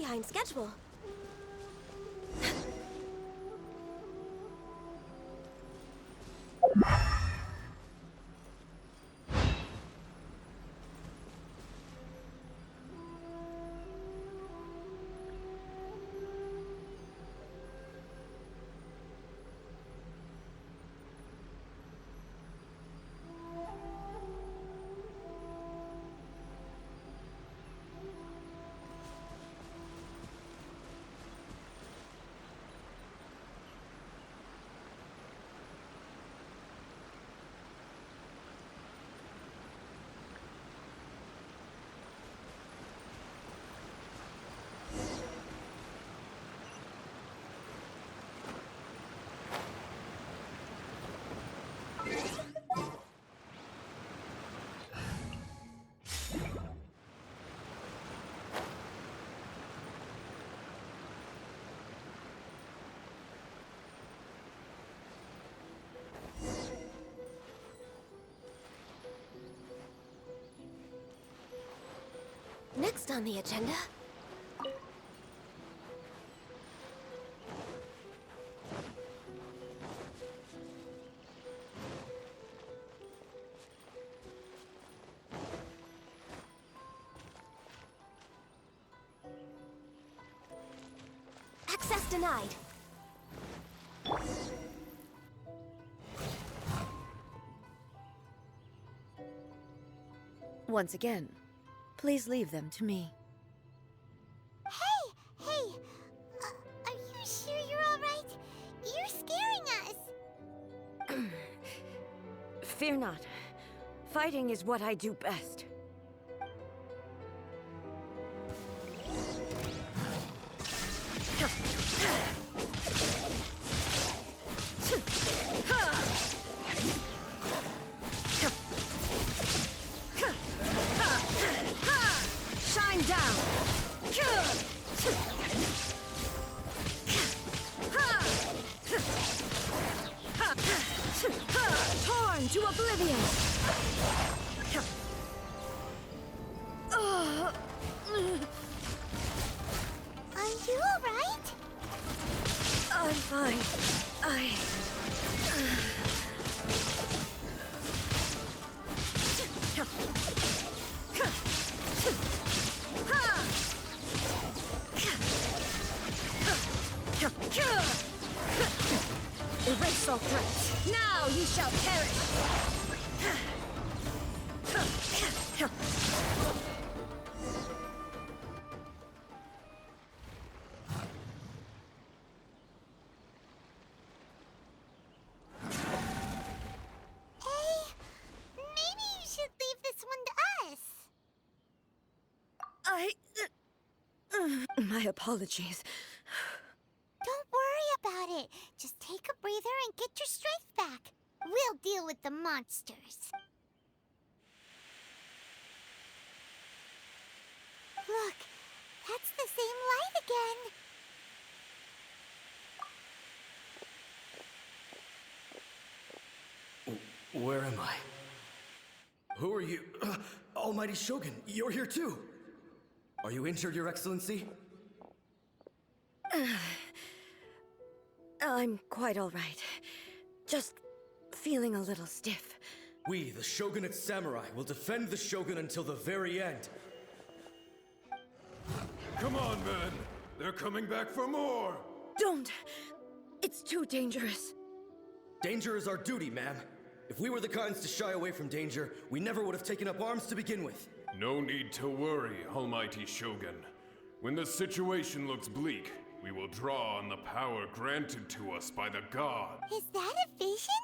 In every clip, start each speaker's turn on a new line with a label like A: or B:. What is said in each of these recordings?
A: behind schedule. Next on the agenda... Access denied.
B: Once again, please leave them to me.
C: Hey! Are you sure you're all right? You're scaring us!
B: Fear not. Fighting is what I do best. Shine down! Torn to oblivion!
C: Are you all right?
B: I'm fine. Erase all threats. Now you shall perish. My apologies.
C: Don't worry about it. Just take a breather and get your strength back. We'll deal with the monsters. Look, that's the same light again.
D: Where am I? Who are you? Almighty Shogun, you're here too! Are you injured, Your Excellency?
B: I'm quite all right. Just feeling a little stiff.
D: We, the Shogunate Samurai, will defend the Shogun until the very end.
E: Come on, men! They're coming back for more!
B: Don't! It's too dangerous.
D: Danger is our duty, ma'am. If we were the kinds to shy away from danger, we never would have taken up arms to begin with.
E: No need to worry, Almighty Shogun. When the situation looks bleak, we will draw on the power granted to us by the gods.
C: Is that a vision?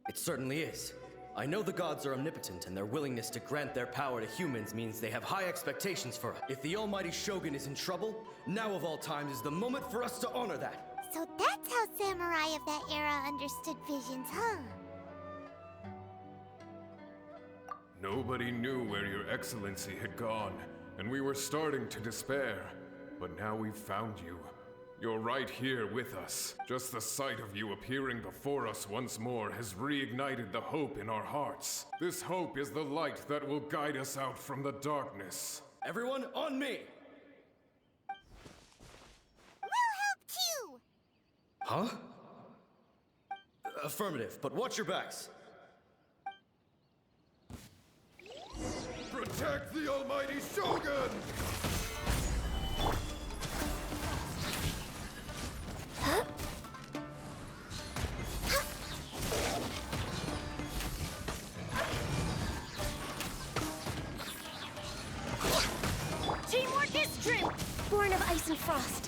D: It certainly is. I know the gods are omnipotent, and their willingness to grant their power to humans means they have high expectations for us. If the Almighty Shogun is in trouble, now of all times is the moment for us to honor that.
C: So that's how samurai of that era understood visions, huh?
E: Nobody knew where Your Excellency had gone, and we were starting to despair. But now we've found you. You're right here with us. Just the sight of you appearing before us once more has reignited the hope in our hearts. This hope is the light that will guide us out from the darkness.
D: Everyone, on me! Huh? Affirmative, but watch your backs.
E: Protect the almighty Shogun!
C: Teamwork is true! Born of ice and frost.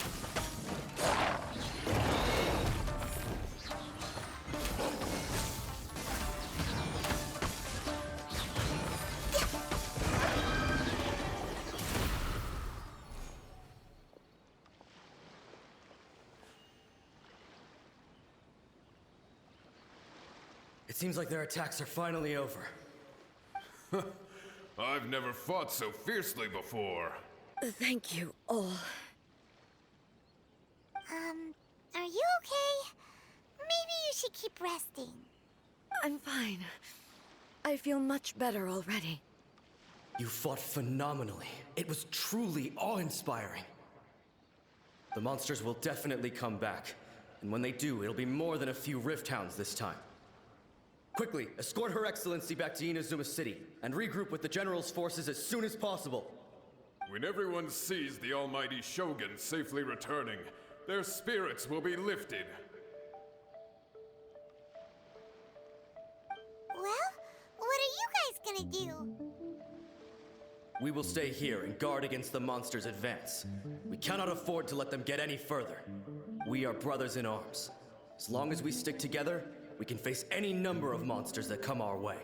D: It seems like their attacks are finally over.
E: I've never fought so fiercely before.
B: Thank you all.
C: Are you okay? Maybe you should keep resting.
B: I'm fine. I feel much better already.
D: You fought phenomenally. It was truly awe-inspiring. The monsters will definitely come back. And when they do, it'll be more than a few Rift Hounds this time. Quickly, escort Her Excellency back to Inazuma City, and regroup with the General's forces as soon as possible.
E: When everyone sees the almighty Shogun safely returning, their spirits will be lifted.
C: Well, what are you guys gonna do?
D: We will stay here and guard against the monsters' advance. We cannot afford to let them get any further. We are brothers in arms. As long as we stick together, we can face any number of monsters that come our way.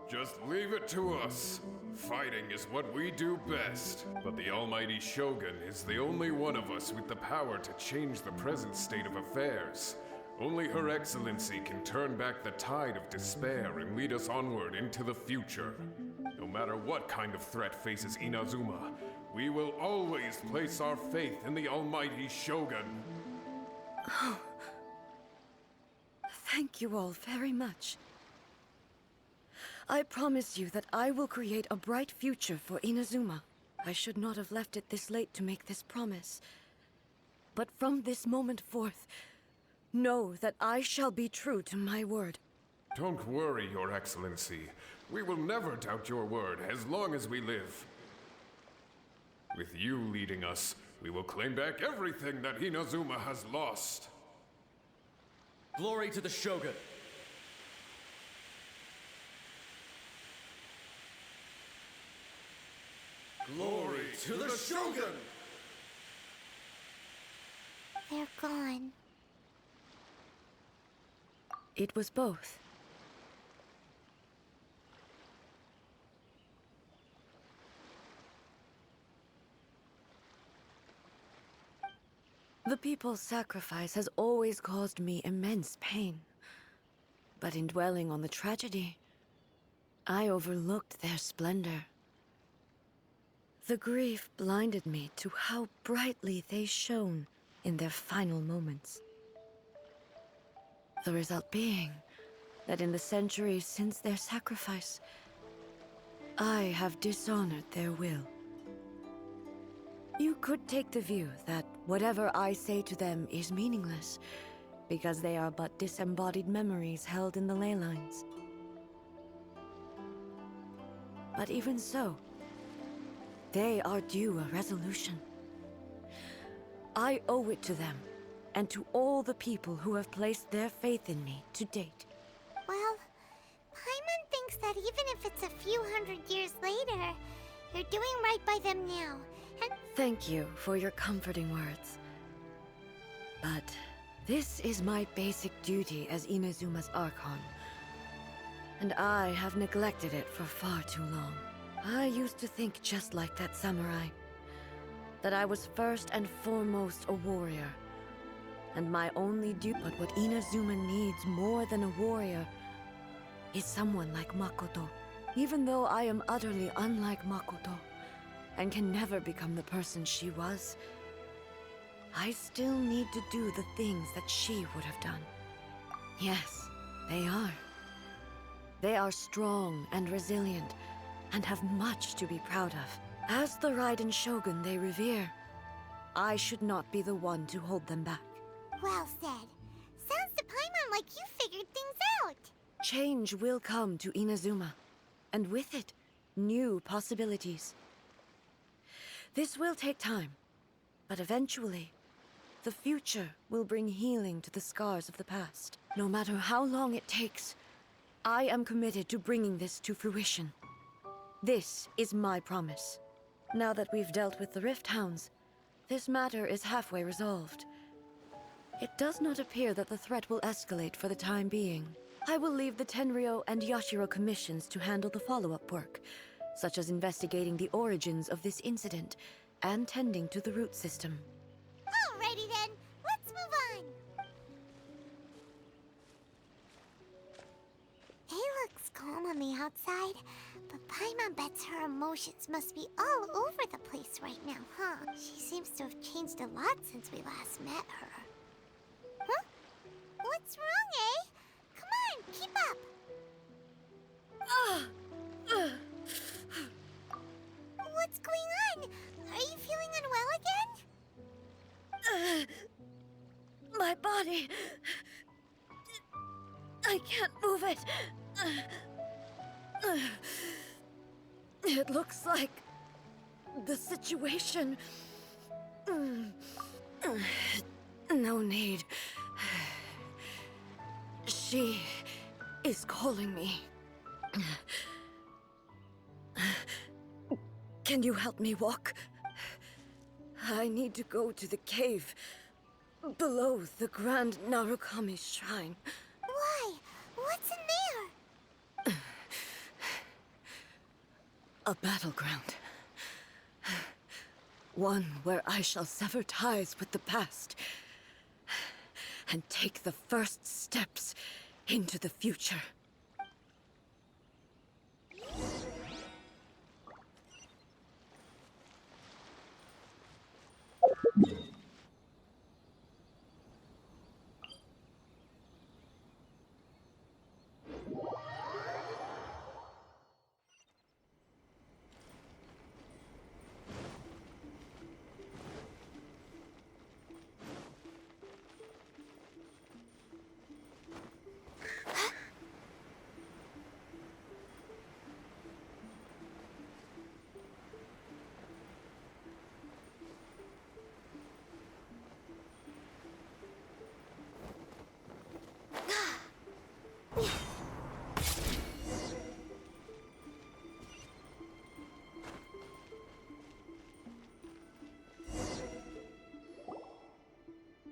E: Just leave it to us. Fighting is what we do best. But the almighty Shogun is the only one of us with the power to change the present state of affairs. Only Her Excellency can turn back the tide of despair and lead us onward into the future. No matter what kind of threat faces Inazuma, we will always place our faith in the almighty Shogun.
B: Oh. Thank you all very much. I promise you that I will create a bright future for Inazuma. I should not have left it this late to make this promise. But from this moment forth, know that I shall be true to my word.
E: Don't worry, Your Excellency. We will never doubt your word as long as we live. With you leading us, we will claim back everything that Inazuma has lost.
D: Glory to the Shogun! Glory to the Shogun!
C: They're gone.
B: It was both. The people's sacrifice has always caused me immense pain. But in dwelling on the tragedy, I overlooked their splendor. The grief blinded me to how brightly they shone in their final moments. The result being that in the centuries since their sacrifice, I have dishonored their will. You could take the view that whatever I say to them is meaningless, because they are but disembodied memories held in the ley lines. But even so, they are due a resolution. I owe it to them, and to all the people who have placed their faith in me to date.
C: Well, Paimon thinks that even if it's a few hundred years later, you're doing right by them now, and...
B: Thank you for your comforting words. But this is my basic duty as Inazuma's Archon, and I have neglected it for far too long. I used to think just like that samurai, that I was first and foremost a warrior, and my only duty. But what Inazuma needs more than a warrior is someone like Makoto. Even though I am utterly unlike Makoto, and can never become the person she was, I still need to do the things that she would have done. Yes, they are. They are strong and resilient, and have much to be proud of. As the Raiden Shogun they revere, I should not be the one to hold them back.
C: Well said. Sounds to Paimon like you figured things out.
B: Change will come to Inazuma, and with it, new possibilities. This will take time, but eventually, the future will bring healing to the scars of the past. No matter how long it takes, I am committed to bringing this to fruition. This is my promise. Now that we've dealt with the Rift Hounds, this matter is halfway resolved. It does not appear that the threat will escalate for the time being. I will leave the Tenryo and Yashiro commissions to handle the follow-up work, such as investigating the origins of this incident and tending to the root system.
C: Alrighty then, let's move on. It looks calm on the outside, but Paimon bets her emotions must be all over the place right now, huh? She seems to have changed a lot since we last met her. Huh? What's wrong, eh? Come on, keep up. What's going on? Are you feeling unwell again?
B: My body... I can't move it. It looks like the situation... No need. She is calling me. Can you help me walk? I need to go to the cave below the Grand Narukami Shrine.
C: Why? What's in there?
B: A battleground. One where I shall sever ties with the past and take the first steps into the future.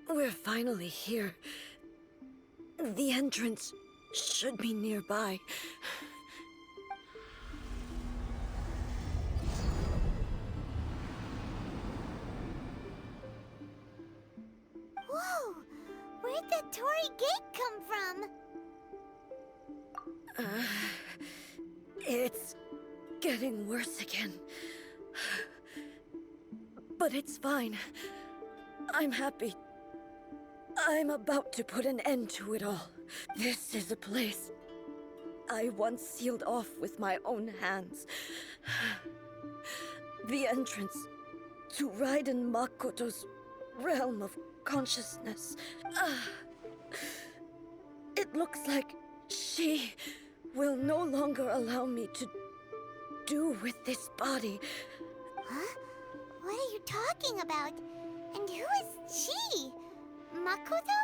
B: We're finally here. The entrance should be nearby.
C: Whoa! Where'd that Torii gate come from?
B: It's getting worse again. But it's fine. I'm happy. I'm about to put an end to it all. This is a place I once sealed off with my own hands. The entrance to Raiden Makoto's realm of consciousness. It looks like she will no longer allow me to do with this body.
C: Huh? What are you talking about? And who is she? Makoto?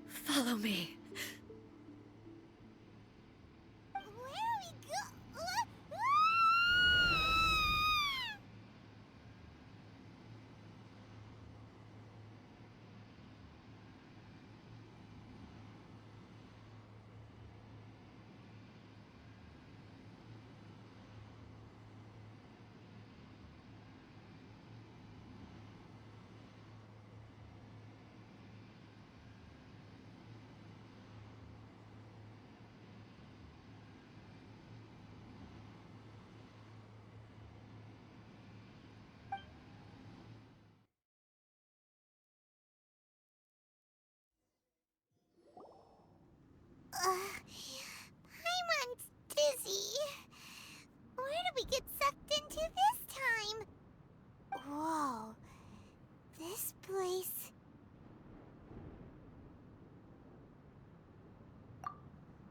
B: Follow me.
C: Where are we go? Paimon's dizzy. Where do we get sucked into this time? Whoa. This place...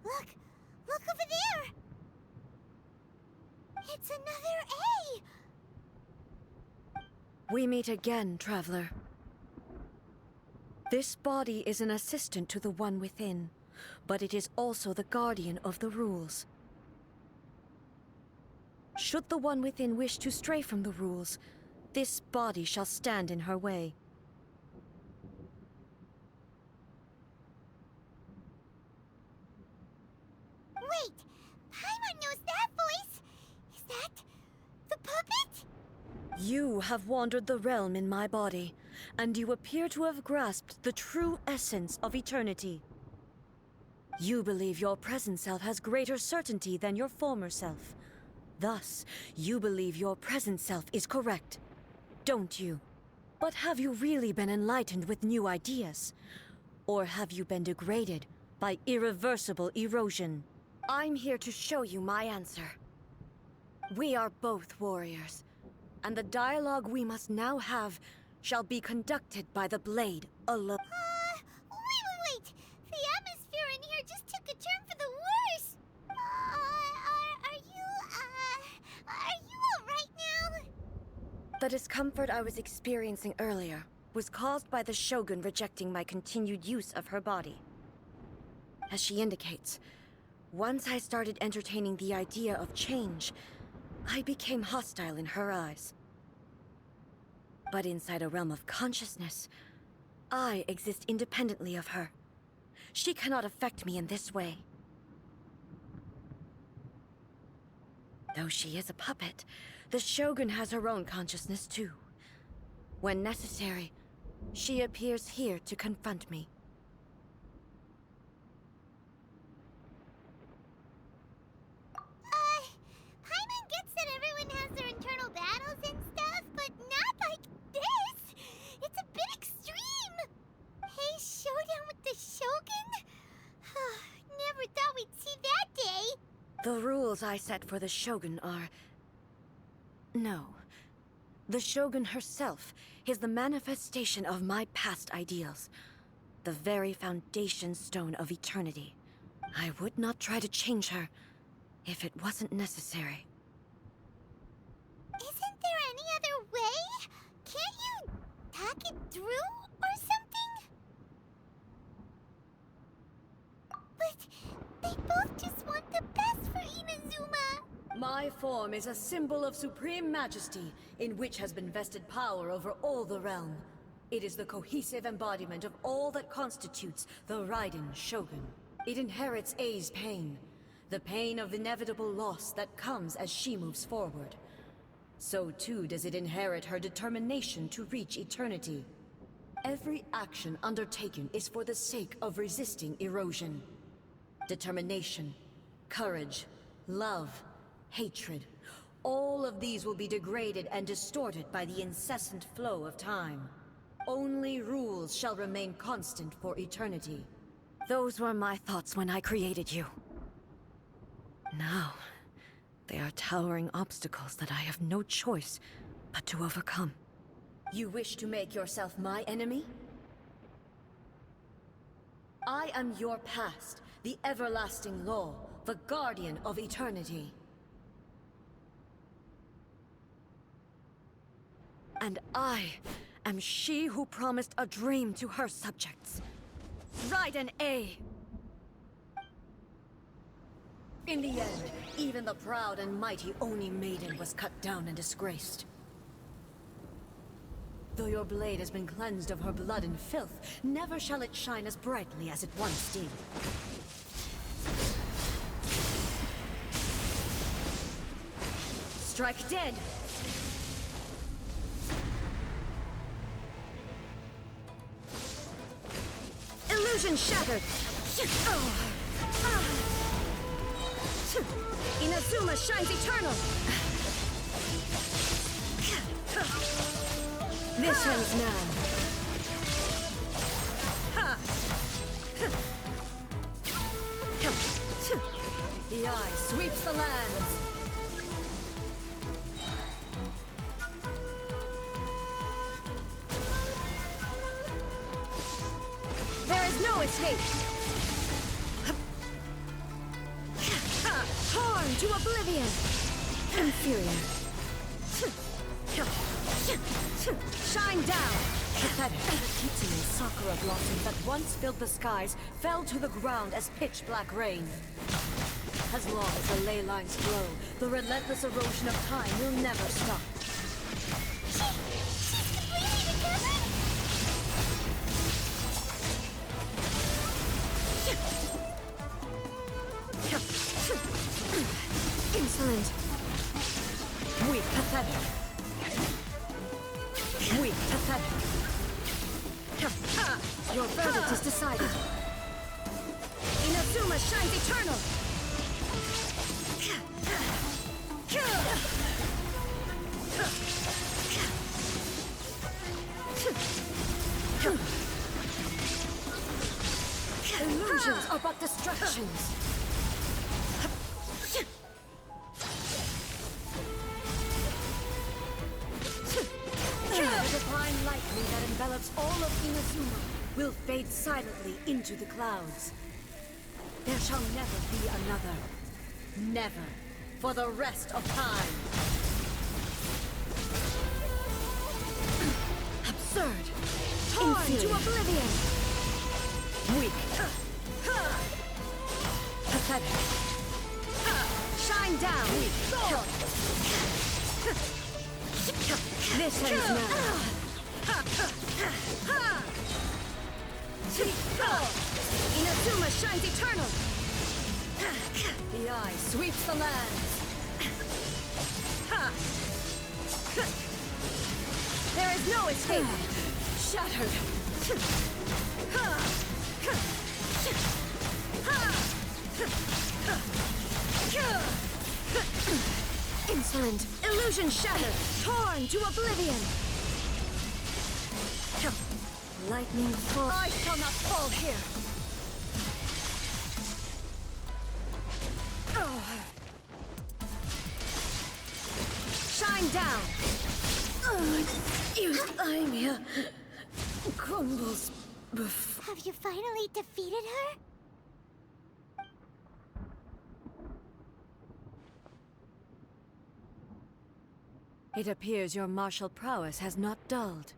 C: Look! Look over there! It's another A!
B: We meet again, traveler. This body is an assistant to the one within, but it is also the guardian of the rules. Should the one within wish to stray from the rules, this body shall stand in her way.
C: Wait! Paimon knows that voice! Is that... the puppet?
B: You have wandered the realm in my body, and you appear to have grasped the true essence of eternity. You believe your present self has greater certainty than your former self. Thus, you believe your present self is correct, don't you? But have you really been enlightened with new ideas? Or have you been degraded by irreversible erosion? I'm here to show you my answer. We are both warriors, and the dialogue we must now have shall be conducted by the blade alone.
C: Wait! The atmosphere in here just took a turn for the worse! Are you alright now?
B: The discomfort I was experiencing earlier was caused by the Shogun rejecting my continued use of her body. As she indicates, once I started entertaining the idea of change, I became hostile in her eyes. But inside a realm of consciousness, I exist independently of her. She cannot affect me in this way. Though she is a puppet, the Shogun has her own consciousness too. When necessary, she appears here to confront me.
C: Paimon gets that everyone has their internal battles and stuff, but not like this! It's a bit extreme! Hey, showdown with the Shogun? Never thought we'd see that day!
B: The rules I set for the Shogun are... No. The Shogun herself is the manifestation of my past ideals. The very foundation stone of eternity. I would not try to change her if it wasn't necessary.
C: Isn't there any other way? Can't you talk it through or something? But they both just want the best for Inazuma.
B: My form is a symbol of supreme majesty, in which has been vested power over all the realm. It is the cohesive embodiment of all that constitutes the Raiden Shogun. It inherits A's pain, the pain of inevitable loss that comes as she moves forward. So too does it inherit her determination to reach eternity. Every action undertaken is for the sake of resisting erosion. Determination, courage, love, hatred, all of these will be degraded and distorted by the incessant flow of time. Only rules shall remain constant for eternity. Those were my thoughts when I created you. Now, they are towering obstacles that I have no choice but to overcome. You wish to make yourself my enemy? I am your past, the everlasting law, the guardian of eternity. And I am she who promised a dream to her subjects. Raiden A! In the end, even the proud and mighty Oni Maiden was cut down and disgraced. Though your blade has been cleansed of her blood and filth, never shall it shine as brightly as it once did. Strike dead! Illusion shattered! Inazuma shines eternal! This ends now. The eye sweeps the lands. There is no escape. Torn to oblivion. Inferior. Shine down. Pathetic. Kitsune sakura blossoms that once filled the skies fell to the ground as pitch-black rain. As long as the ley lines flow, the relentless erosion of time will never stop. Insolent. Weak, pathetic. Weak, pathetic. Your verdict is decided. Inazuma shines eternal. Illusions are but distractions. The divine lightning that envelops all of Inazuma will fade silently into the clouds. There shall never be another. Never. For the rest of time. Absurd. Torn to oblivion. Weak. Pathetic. Shine down. This ends now. Inazuma shines eternal. The eye sweeps the lands. There is no escape. Shattered. Insolent. Illusion shattered. Torn to oblivion. Lightning fall. I shall not fall here. Shine down. Ymia crumbles before.
C: Have you finally defeated her?
B: It appears your martial prowess has not dulled.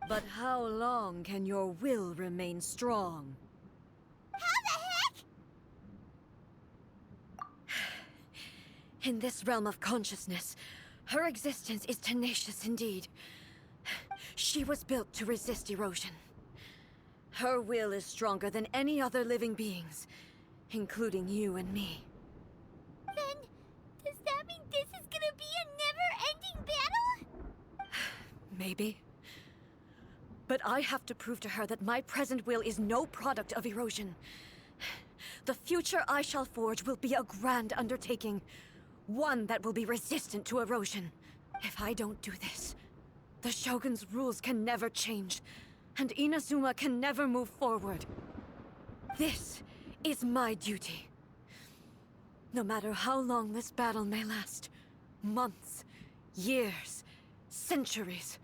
B: But how long can your will remain strong?
C: How the heck?
B: In this realm of consciousness, her existence is tenacious indeed. She was built to resist erosion. Her will is stronger than any other living beings, including you and me.
C: Then, does that mean this is gonna be a never-ending battle?
B: Maybe. But I have to prove to her that my present will is no product of erosion. The future I shall forge will be a grand undertaking. One that will be resistant to erosion. If I don't do this, the Shogun's rules can never change, and Inazuma can never move forward. This is my duty. No matter how long this battle may last, months, years, centuries,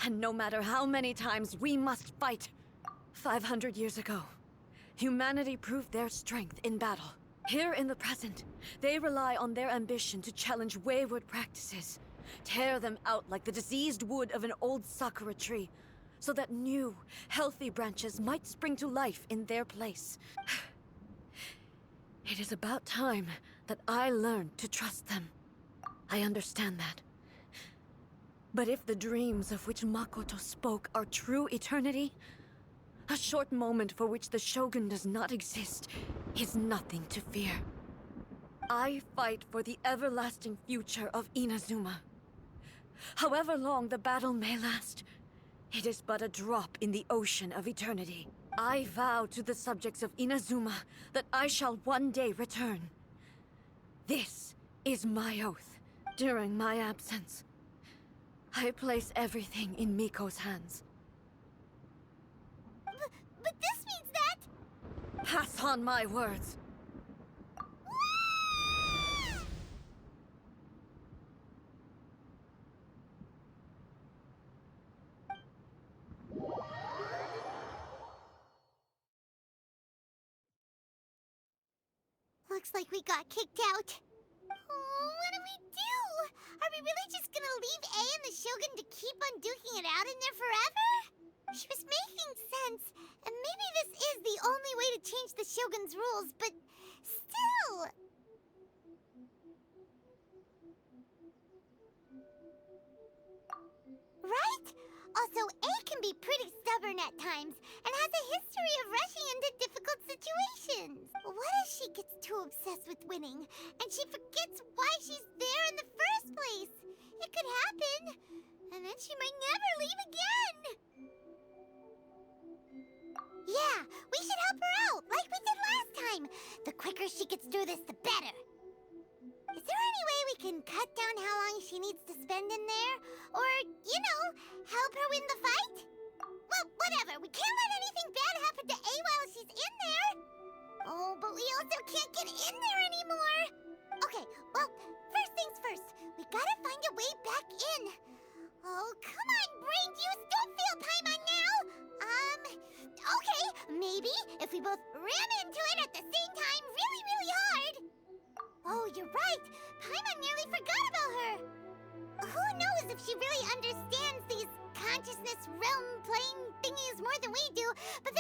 B: and no matter how many times we must fight. 500 years ago, humanity proved their strength in battle. Here in the present, they rely on their ambition to challenge wayward practices, tear them out like the diseased wood of an old sakura tree, so that new, healthy branches might spring to life in their place. It is about time that I learned to trust them. I understand that. But if the dreams of which Makoto spoke are true eternity, a short moment for which the Shogun does not exist is nothing to fear. I fight for the everlasting future of Inazuma. However long the battle may last, it is but a drop in the ocean of eternity. I vow to the subjects of Inazuma that I shall one day return. This is my oath. During my absence, I place everything in Miko's hands.
C: But this means that...
B: Pass on my words.
C: Looks like we got kicked out. Oh, what do we do? Are we really just gonna leave A and the Shogun to keep on duking it out in there forever? She was making sense, and maybe this is the only way to change the Shogun's rules, but still... Right? Also, A can be pretty stubborn at times, and has a history of rushing into difficult situations. What if she gets too obsessed with winning, and she forgets why she's there in the first place? It could happen, and then she might never leave again. Yeah, we should help her out, like we did last time. The quicker she gets through this, the better. Is there any way we can cut down how long she needs to spend in there? Or, you know, help her win the fight? Well, whatever. We can't let anything bad happen to A while she's in there. Oh, but we also can't get in there anymore. Okay, well, first things first. We gotta find a way back in. Oh, come on, brain juice. Don't feel Paimon now. Okay, maybe if we both ram into it at the same time really, really hard. Oh, you're right. Paimon nearly forgot about her. Who knows if she really understands these consciousness realm plane thingies more than we do, but